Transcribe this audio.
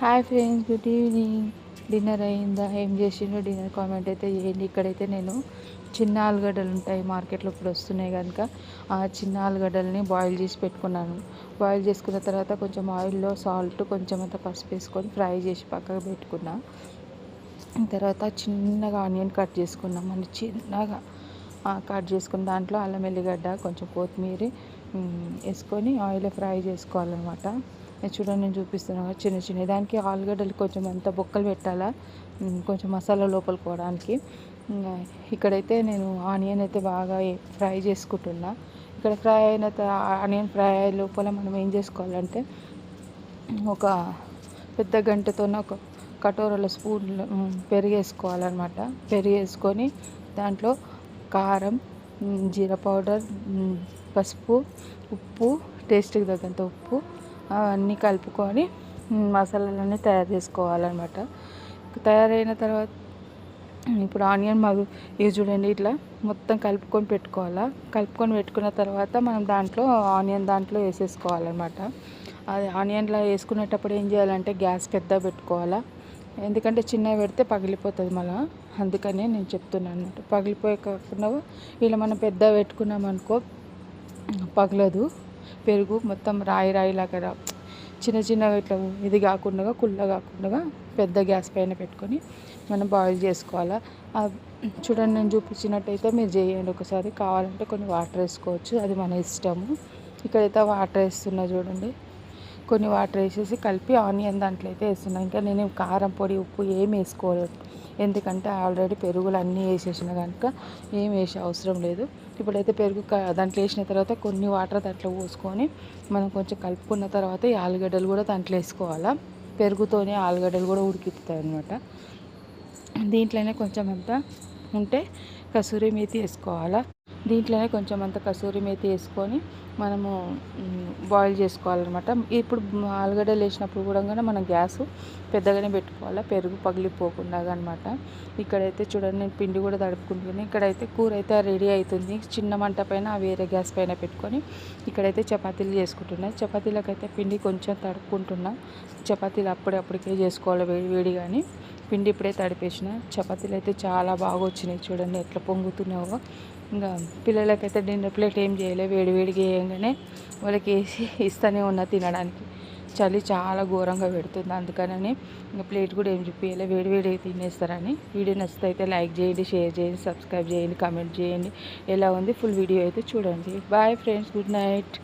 Hi friends, good evening. Dinner అయిందా? ఏం చేసిండ్రో dinner comment అయితే చేయండి. ఇక్కడైతే నేను చిన్న ఆలుగడ్డలు ఉంటాయి మార్కెట్లో ఇప్పుడు వస్తున్నాయి కనుక ఆ చిన్న ఆలుగడ్డల్ని బాయిల్ చేసి పెట్టుకున్నాను. బాయిల్ చేసుకున్న తర్వాత కొంచెం ఆయిల్లో సాల్ట్ కొంచెం అంత పసుపు వేసుకొని ఫ్రై చేసి పక్కకు పెట్టుకున్నా. తర్వాత చిన్నగా ఆనియన్ కట్ చేసుకున్నాం, మళ్ళీ చిన్నగా కట్ చేసుకుని దాంట్లో అల్లం ఎల్లిగడ్డ కొంచెం కొత్తిమీర వేసుకొని ఆయిల్లో ఫ్రై చేసుకోవాలన్నమాట. చూడండి, నేను చూపిస్తున్నాను చిన్న చిన్న దానికి ఆలుగడ్డలు కొంచెం అంత బొక్కలు పెట్టాలా, కొంచెం మసాలా లోపలికి పోవడానికి. ఇక్కడైతే నేను ఆనియన్ అయితే బాగా ఫ్రై చేసుకుంటున్నా. ఇక్కడ ఫ్రై అయిన ఆనియన్ ఫ్రై అయ్యే లోపల మనం ఏం చేసుకోవాలంటే ఒక పెద్ద గంటతో ఒక కటోరల స్పూన్లు పెరుగు వేసుకోవాలన్నమాట. పెరుగు వేసుకొని దాంట్లో కారం, జీరా పౌడర్, పసుపు, ఉప్పు, టేస్ట్కి తగ్గంత ఉప్పు అవన్నీ కలుపుకొని మసాలాలన్నీ తయారు చేసుకోవాలన్నమాట. తయారైన తర్వాత ఇప్పుడు ఆనియన్ ఇవి చూడండి, ఇట్లా మొత్తం కలుపుకొని పెట్టుకోవాలా. కలుపుకొని పెట్టుకున్న తర్వాత మనం ఆనియన్ దాంట్లో వేసేసుకోవాలన్నమాట. అది ఆనియన్లో వేసుకునేటప్పుడు ఏం చేయాలంటే గ్యాస్ పెద్ద పెట్టుకోవాలా, ఎందుకంటే చిన్నగా పెడితే పగిలిపోతుంది మళ్ళీ. అందుకనే నేను చెప్తున్నాను అన్నమాట. పగిలిపోయే కాకుండా ఇలా మనం పెద్ద పెట్టుకున్నాం అనుకో పగలదు. పెరుగు మొత్తం రాయి రాయిలాగా చిన్న చిన్నగా ఇట్లా ఇది కాకుండా కుళ్ళ కాకుండా పెద్ద గ్యాస్ పైన పెట్టుకొని మనం బాయిల్ చేసుకోవాలా. చూడండి, నేను చూపించినట్టయితే మీరు చేయండి ఒకసారి. కావాలంటే కొన్ని వాటర్ వేసుకోవచ్చు, అది మన ఇష్టము. ఇక్కడైతే వాటర్ వేస్తున్నా చూడండి. కొన్ని వాటర్ వేసేసి కలిపి ఆనియన్ దాంట్లో అయితే వేస్తున్నాను. ఇంకా నేను కారం పొడి ఉప్పు ఏం వేసుకోలేదు, ఎందుకంటే ఆల్రెడీ పెరుగులు అన్నీ వేసేసిన కనుక ఏం వేసే అవసరం లేదు. ఇప్పుడైతే పెరుగు దాంట్లో వేసిన తర్వాత కొన్ని వాటర్ దాంట్లో పోసుకొని మనం కొంచెం కలుపుకున్న తర్వాత ఈ ఆలుగడ్డలు కూడా దాంట్లో వేసుకోవాలా. పెరుగుతోనే ఆలుగడ్డలు కూడా ఉడికిపోతాయి అన్నమాట. దీంట్లోనే కొంచెం అంతా ఉంటే కసూరి మేతి వేసుకోవాలా. దీంట్లోనే కొంచెం అంత కసూరి మేతి వేసుకొని మనము బాయిల్ చేసుకోవాలన్నమాట. ఇప్పుడు ఆలుగడ్డలు వేసినప్పుడు కూడా మనం గ్యాస్ పెద్దగానే పెట్టుకోవాలా, పెరుగు పగిలిపోకుండా అనమాట. ఇక్కడైతే చూడండి, నేను పిండి కూడా తడుపుకుంటున్నాను. ఇక్కడైతే కూర అయితే రెడీ అవుతుంది. చిన్న మంట పైన వేరే గ్యాస్ పైన పెట్టుకొని ఇక్కడైతే చపాతీలు చేసుకుంటున్నాను. చపాతీలకైతే పిండి కొంచెం తడుపుకుంటున్నా. చపాతీలు అప్పటికే చేసుకోవాలి వేడి కానీ పిండి ఇప్పుడే తడిపేసిన. చపాతీలు అయితే చాలా బాగా వచ్చినాయి, చూడండి ఎట్లా పొంగుతున్నావో. ఇంకా పిల్లలకైతే డిన్నర్ ప్లేట్ ఏం చేయలే, వేడివేడిగా వేయంగానే వాళ్ళకి వేసి ఇస్తూనే ఉన్నా తినడానికి. చలి చాలా ఘోరంగా పెడుతుంది, అందుకని ఇంకా ప్లేట్ కూడా ఏం చూపించలే, వేడివేడిగా తినేస్తారని. వీడియో నచ్చితే అయితే లైక్ చేయండి, షేర్ చేయండి, సబ్స్క్రైబ్ చేయండి, కామెంట్ చేయండి. ఎలా ఉంది ఫుల్ వీడియో అయితే చూడండి. Bye friends, good night.